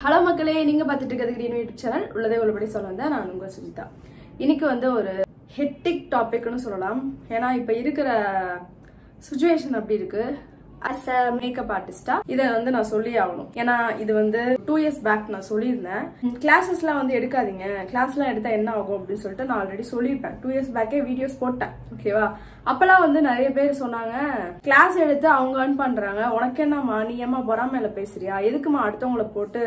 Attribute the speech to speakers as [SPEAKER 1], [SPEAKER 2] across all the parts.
[SPEAKER 1] Hello மக்களே, நீங்க பார்த்துட்டு இருக்கிறது கிரீன் யூடியூப் சேனல். உள்ளதே உள்ளபடி சொல்ல வந்தேன். நான் உங்க சுஜிதா. இன்னைக்கு வந்து ஒரு ஹெக்டிக் டாபிக்னு சொல்லலாம். ஏன்னா இப்ப இருக்கிற சிச்சுவேஷன் அப்படி இருக்கு. as a மேக்கப் ஆர்டிஸ்டா இதை வந்து நான் சொல்லி ஆகணும். ஏன்னா இது வந்து 2 years பேக் நான் சொல்லியிருந்தேன். கிளாஸஸ்லாம் வந்து எடுக்காதீங்க, கிளாஸ்லாம் எடுத்தா என்ன ஆகும் அப்படின்னு சொல்லிட்டு நான் ஆல்ரெடி சொல்லியிருப்பேன். 2 years பேக்கே வீடியோஸ் போட்டேன். ஓகேவா? அப்பெல்லாம் வந்து நிறைய பேர் சொன்னாங்க, கிளாஸ் எடுத்து அவங்க earn பண்றாங்க, உனக்கு என்னம்மா, நீ ஏமா பொறாமையில பேசுறியா, எதுக்குமா அடுத்தவங்களை போட்டு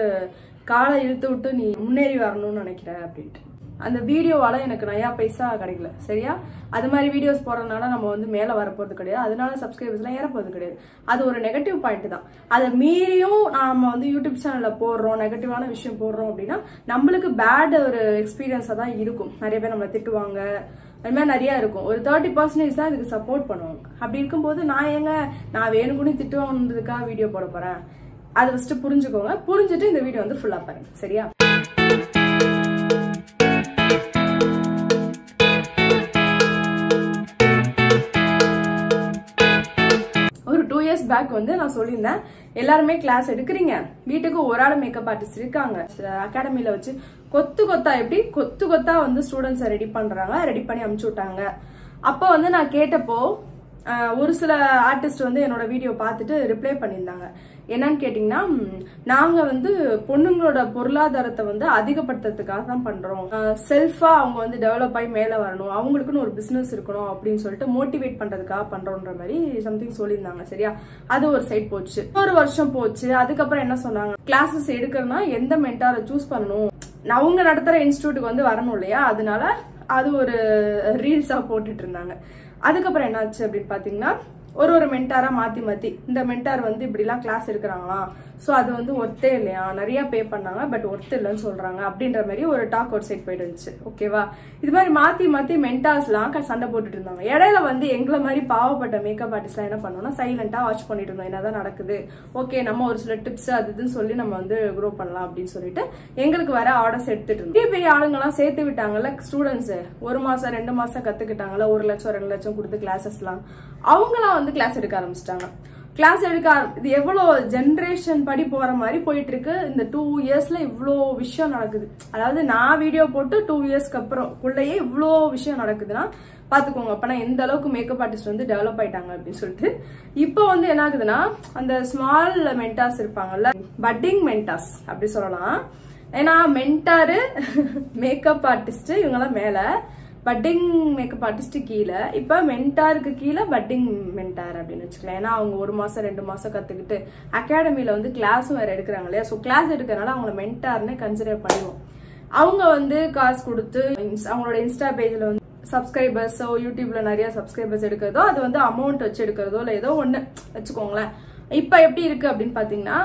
[SPEAKER 1] காலை இழுத்து விட்டு நீ முன்னேறி வரணும்னு நினைக்கிற அப்படின்ட்டு. அந்த வீடியோவால எனக்கு நயா பைசா கிடைக்கல. சரியா? அது மாதிரி வீடியோஸ் போடுறதுனால நம்ம வந்து மேல வரப்போறது கிடையாது, அதனால சப்ஸ்கிரைபர்ஸ் எல்லாம் ஏறப்போறது கிடையாது. அது ஒரு நெகட்டிவ் பாயிண்ட் தான். அதை மீறியும் நாம வந்து யூடியூப் சேனல்ல போடுறோம், நெகட்டிவான விஷயம் போடுறோம் அப்படின்னா நம்மளுக்கு பேட் ஒரு எக்ஸ்பீரியன்ஸா தான் இருக்கும். நிறைய பேர் நம்மளை திட்டுவாங்க, அது மாதிரி நிறைய இருக்கும். ஒரு 30% தான் இதுக்கு சப்போர்ட் பண்ணுவாங்க. அப்படி இருக்கும்போது நான் வேணும்னு திட்டுவாங்கன்றதுக்காக வீடியோ போட போறேன். அதை ஃபர்ஸ்ட் புரிஞ்சுக்கோங்க. புரிஞ்சுட்டு இந்த வீடியோ வந்து ஃபுல்லா பாருங்க. சரியா? ஒரு 2 years பேக் வந்து நான் சொல்லியிருந்தேன், எல்லாருமே கிளாஸ் எடுக்கிறீங்க, வீட்டுக்கு ஒரு ஆள் மேக்கப் ஆர்டிஸ்ட் இருக்காங்க, அகாடமில வச்சு கொத்து கொத்தா வந்து ஸ்டூடெண்ட்ஸை ரெடி பண்ணி அனுப்பிச்சு விட்டாங்க. அப்போ வந்து நான் கேட்டப்போ ஒரு சில ஆர்டிஸ்ட் வந்து என்னோட வீடியோ பார்த்துட்டு ரிப்ளை பண்ணியிருந்தாங்க. என்னன்னு கேட்டீங்கன்னா, நாங்க வந்து பொண்ணுங்களோட பொருளாதாரத்தை வந்து அதிகப்படுத்துறதுக்காக தான் பண்றோம், செல்ஃபா அவங்க வந்து டெவலப் ஆகி மேல வரணும், அவங்களுக்குன்னு ஒரு பிசினஸ் இருக்கணும் அப்படின்னு சொல்லிட்டு மோட்டிவேட் பண்றதுக்காக பண்றோன்ற மாதிரி சம்திங் சொல்லியிருந்தாங்க. சரியா? அது ஒரு சைட் போச்சு. ஒரு வருஷம் போச்சு. அதுக்கப்புறம் என்ன சொன்னாங்க, கிளாஸஸ் எடுக்கிறதுனா எந்த மென்டாரை சூஸ் பண்ணணும், அவங்க நடத்துற இன்ஸ்டிடியூட்டுக்கு வந்து வரணும் இல்லையா, அதனால அது ஒரு ரீல்ஸா போட்டுட்டு இருந்தாங்க. அதுக்கப்புறம் என்னாச்சு அப்படின்னு பாத்தீங்கன்னா, ஒரு மென்டாரா மாத்தி இந்த மென்டார் வந்து இப்படி எல்லாம் கிளாஸ் எடுக்கிறாங்களாம், சோ அது வந்து ஒர்த்தே இல்லையா, நிறைய பே பண்ணாங்க பட் ஒர்த் இல்லைன்னு சொல்றாங்க அப்படின்ற மாதிரி ஒரு டாக் அவுட் சைட் போயிட்டு இருந்துச்சு. ஓகேவா? இது மாதிரி மாத்தி மென்டார்ஸ் எல்லாம் சண்டை போட்டுட்டு இருந்தாங்க. இடையில வந்து எங்களை மாதிரி பாவப்பட்ட மேக்கப் ஆர்டிஸ்ட் எல்லாம் என்ன பண்ணோம்னா, சைலண்டா வாட்ச் பண்ணிட்டு இருந்தோம், என்னதான் நடக்குது, ஓகே நம்ம ஒரு சில டிப்ஸ் அதுன்னு சொல்லி நம்ம வந்து க்ரோ பண்ணலாம் அப்படின்னு சொல்லிட்டு எங்களுக்கு வர ஆர்டர்ஸ் எடுத்துட்டு இருந்தோம். பெரிய ஆளுங்க எல்லாம் சேர்த்து விட்டாங்கல்ல, ஸ்டூடெண்ட்ஸ் 1 மாசம் 2 மாசம் கத்துக்கிட்டாங்கல்ல, 1 லட்சம் 2 லட்சம் கொடுத்து கிளாஸஸ் எல்லாம் அவங்களாம் வந்து கிளாஸ் எடுக்க ஆரம்பிச்சிட்டாங்க. இது எவ்வளவு ஜெனரேஷன் படி போற மாதிரி போயிட்டு இருக்கு. இந்த 2 yearsல இவ்வளோ விஷயம் நடக்குது. அதாவது நான் வீடியோ போட்டு 2 yearsக்கு அப்புறம் உள்ளேயே இவ்வளோ விஷயம் நடக்குதுன்னா பாத்துக்கோங்க, அப்பனா எந்த அளவுக்கு மேக்கப் ஆர்டிஸ்ட் வந்து டெவலப் ஆயிட்டாங்க அப்படின்னு சொல்லிட்டு. இப்போ வந்து என்ன ஆகுதுன்னா, அந்த ஸ்மால் மென்டார்ஸ் இருப்பாங்கல்ல, பட்டிங் மென்டார்ஸ் அப்படி சொல்லலாம். ஏன்னா மென்டாரு மேக்கப் ஆர்டிஸ்ட் இவங்கெல்லாம் மேல, பட்டிங் மேக்கப் ஆர்டிஸ்ட் கீழே, இப்ப மென்டாருக்கு கீழே பட்டிங் மென்டார் அப்படின்னு வச்சுக்கலாம். ஏன்னா அவங்க 1 மாசம் 2 மாசம் கத்துக்கிட்டு அகாடமில வந்து கிளாஸும் வேற எடுக்கிறாங்க இல்லையா, சோ கிளாஸ் எடுக்கிறதுனால அவங்கள மென்டார்னு கன்சிடர் பண்ணுவோம். அவங்க வந்து காசு கொடுத்து அவங்களோட இன்ஸ்டா பேஜ்ல வந்து சப்ஸ்கிரைபர்ஸோ, யூடியூப்ல நிறைய சப்ஸ்கிரைபர்ஸ் எடுக்கிறதோ, அது வந்து அமௌண்ட் வச்சு எடுக்கிறதோ இல்ல ஏதோ ஒண்ணு வச்சுக்கோங்களேன். இப்ப எப்படி இருக்கு அப்படின்னு பாத்தீங்கன்னா,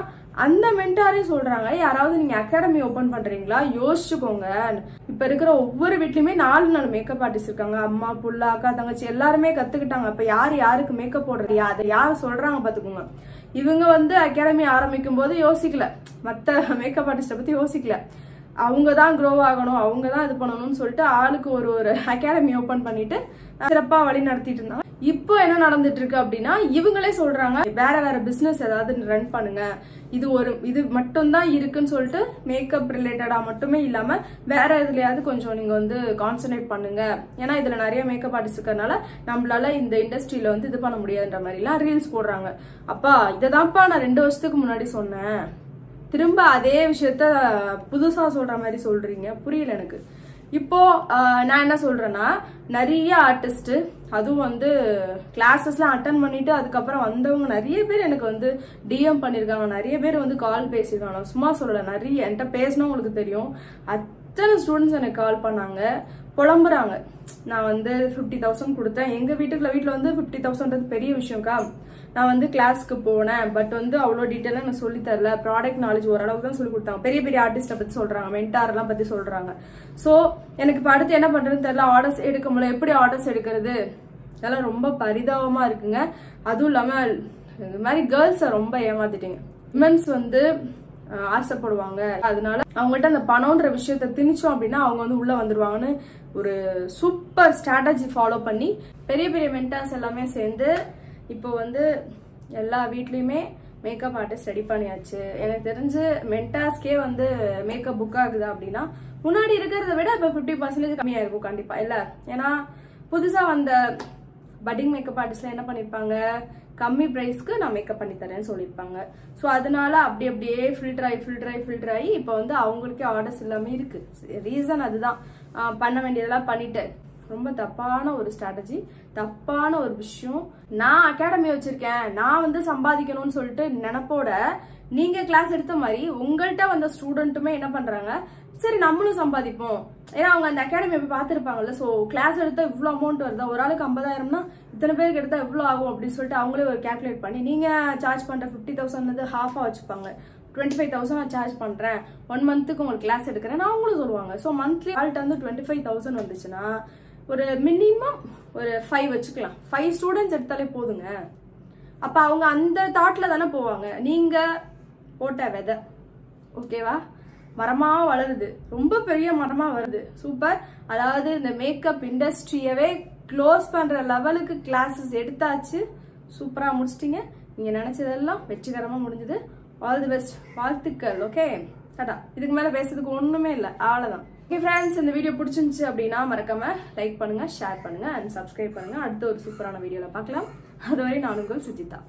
[SPEAKER 1] அந்த மென்டாரே சொல்றாங்க, யாராவது நீங்க அகாடமி ஓபன் பண்றீங்களா யோசிச்சுக்கோங்க. இப்ப இருக்கிற ஒவ்வொரு வீட்லயுமே 4 மேக்கப் ஆர்டிஸ்ட் இருக்காங்க. அம்மா, புள்ள, அக்கா, தங்கச்சி எல்லாருமே கத்துக்கிட்டாங்க. இப்ப யாருக்கு மேக்கப் போடுறது, அதை யாரு சொல்றாங்க பாத்துக்கோங்க. இவங்க வந்து அகாடமி ஆரம்பிக்கும் போது யோசிக்கல, மத்த மேக்கப் ஆர்டிஸ்ட பத்தி யோசிக்கல, அவங்கதான் க்ரோ ஆகணும், அவங்கதான் இது பண்ணணும்னு சொல்லிட்டு ஆளுக்கு ஒரு அகாடமி ஓபன் பண்ணிட்டு சிறப்பா வழி நடத்திட்டு இருந்தாங்க. இப்போ என்ன நடந்துட்டு இருக்கு அப்படின்னா, இவங்களே சொல்றாங்க வேற பிசினஸ் ஏதாவது ரன் பண்ணுங்க, இது மட்டும் தான் இருக்குன்னு சொல்லிட்டு மேக்கப் ரிலேட்டடா மட்டுமே இல்லாம வேற எதுலயாவது கொஞ்சம் நீங்க வந்து கான்சென்ட்ரேட் பண்ணுங்க, ஏன்னா இதுல நிறைய மேக்கப் ஆர்டிஸ்ட் இருக்கறனால நம்மளால இந்த இண்டஸ்ட்ரியில வந்து இது பண்ண முடியாதுன்ற மாதிரி எல்லாம் ரீல்ஸ் போடுறாங்க. அப்பா இததான்ப்பா நான் 2 வருஷத்துக்கு முன்னாடி சொன்னேன், திரும்ப அதே விஷயத்த புதுசா சொல்ற மாதிரி சொல்றீங்க, புரியல எனக்கு. இப்போ நான் என்ன சொல்றேன்னா, நிறைய ஆர்டிஸ்ட் அதுவும் வந்து கிளாஸஸ்லாம் அட்டன் பண்ணிட்டு அதுக்கப்புறம் வந்தவங்க நிறைய பேர் எனக்கு வந்து டிஎம் பண்ணிருக்காங்க, நிறைய பேர் வந்து கால் பேசிருக்காங்க. சும்மா சொல்லல, நிறைய என்கிட்ட பேசினா உங்களுக்கு தெரியும், அத்தனை ஸ்டூடெண்ட்ஸ் எனக்கு கால் பண்ணாங்க, புலம்புறாங்க. நான் வந்து 50,000 கொடுத்தேன், எங்க வீட்டுல வந்து 50,000 பெரிய விஷயம்க்கா, நான் வந்து கிளாஸ்க்கு போனேன் பட் வந்து அவ்வளோ டீட்டெயிலாக எனக்கு சொல்லி தரல, ப்ராடக்ட் நாலேஜ் ஓரளவுக்கு தான் சொல்லி கொடுத்தாங்க. பெரிய ஆர்டிஸ்ட்டை பத்தி சொல்றாங்க, மென்டார்லாம் பத்தி சொல்றாங்க. ஸோ எனக்கு இப்போ அடுத்து என்ன பண்றதுன்னு தெரியல, ஆர்டர்ஸ் எடுக்க முடியல, எப்படி ஆர்டர்ஸ் எடுக்கிறது, இதெல்லாம் ரொம்ப பரிதாபமா இருக்குங்க. அதுவும் இல்லாம இந்த மாதிரி கேர்ள்ஸை ரொம்ப ஏமாத்திட்டீங்க. விமென்ஸ் வந்து ஆசைப்படுவாங்க, அதனால அவங்கள்ட்ட அந்த பணம்ன்ற விஷயத்த திணிச்சோம் அப்படின்னா அவங்க வந்து உள்ள வந்துருவாங்கன்னு ஒரு சூப்பர் ஸ்ட்ராட்டஜி ஃபாலோ பண்ணி பெரிய மென்டார்ஸ் எல்லாமே சேர்ந்து இப்போ வந்து எல்லா வீட்லயுமே மேக்கப் ஆர்டிஸ்ட் ரெடி பண்ணியாச்சு. எனக்கு தெரிஞ்சு மென்டாஸ்க்கே வந்து மேக்கப் புக் ஆகுதா அப்படின்னா முன்னாடி இருக்கிறத விட இப்போ 50% கம்மியா இருக்கும் கண்டிப்பா இல்ல. ஏன்னா புதுசா வந்த பட்டிங் மேக்கப் ஆர்டிஸ்ட்ல என்ன பண்ணிருப்பாங்க, கம்மி பிரைஸ்க்கு நான் மேக்கப் பண்ணி தரேன்னு சொல்லியிருப்பாங்க. ஸோ அதனால அப்படியே ஃபில்டர் ஆகி இப்போ வந்து அவங்களுக்கே ஆர்டர்ஸ் எல்லாமே இருக்கு. ரீசன் அதுதான், பண்ண வேண்டியதெல்லாம் பண்ணிட்டு. ரொம்ப தப்பான ஒரு ஸ்ட்ராட்டஜி, தப்பான ஒரு விஷயம். நான் அகாடமி வச்சிருக்கேன், நான் வந்து சம்பாதிக்கணும்னு சொல்லிட்டு நினைப்போட நீங்க கிளாஸ் எடுத்த மாதிரி உங்கள்கிட்ட வந்த ஸ்டூடெண்ட்டுமே என்ன பண்றாங்க, சரி நம்மளும் சம்பாதிப்போம். ஏன்னா அவங்க அந்த அகாடமி போய் பார்த்துருப்பாங்கல்ல. ஸோ கிளாஸ் எடுத்தா இவ்வளோ அமௌண்ட் வருதா, ஒரு ஆளுக்கு 50,000னா இத்தனை பேருக்கு எடுத்தா எவ்வளோ ஆகும் அப்படின்னு சொல்லிட்டு அவங்களே ஒரு கேல்குலேட் பண்ணி நீங்க சார்ஜ் பண்ற 50,000 ஹாஃபா வச்சுப்பாங்க. 25,000 சார்ஜ் பண்றேன், 1 மந்த்துக்கு உங்களுக்கு கிளாஸ் எடுக்கிறேன் அவங்களும் சொல்லுவாங்க. ஸோ மந்த்லி ஆல்ட்ட வந்து 25,000 வந்துச்சுன்னா ஒரு மினிமம் ஒரு 5 வச்சுக்கலாம். 5 ஸ்டூடெண்ட்ஸ் எடுத்தாலே போதுங்க. அப்ப அவங்க அந்த தாட்ல தானே போவாங்க. நீங்க போட்ட விதை ஓகேவா, மரமா வளருது, ரொம்ப பெரிய மரமா வருது, சூப்பர். அதாவது இந்த மேக்கப் இண்டஸ்ட்ரியவே க்ளோஸ் பண்ற லெவலுக்கு கிளாஸஸ் எடுத்தாச்சு, சூப்பரா முடிச்சிட்டீங்க. நீங்க நினைச்சதெல்லாம் வெற்றிகரமா முடிஞ்சது. ஆல் தி பெஸ்ட், வாழ்த்துக்கள். ஓகே டாடா. இதுக்கு மேல பேசுறதுக்கு ஒண்ணுமே இல்லை, அவ்வளவுதான். ஓகே ஃப்ரெண்ட்ஸ், இந்த வீடியோ பிடிச்சிருந்துச்சு அப்படின்னா மறக்காம லைக் பண்ணுங்க, ஷேர் பண்ணுங்க அண்ட் சப்ஸ்கிரைப் பண்ணுங்க. அடுத்த ஒரு சூப்பரான வீடியோல பார்க்கலாம். அதுவரை நான் உங்கள் சுஜிதா.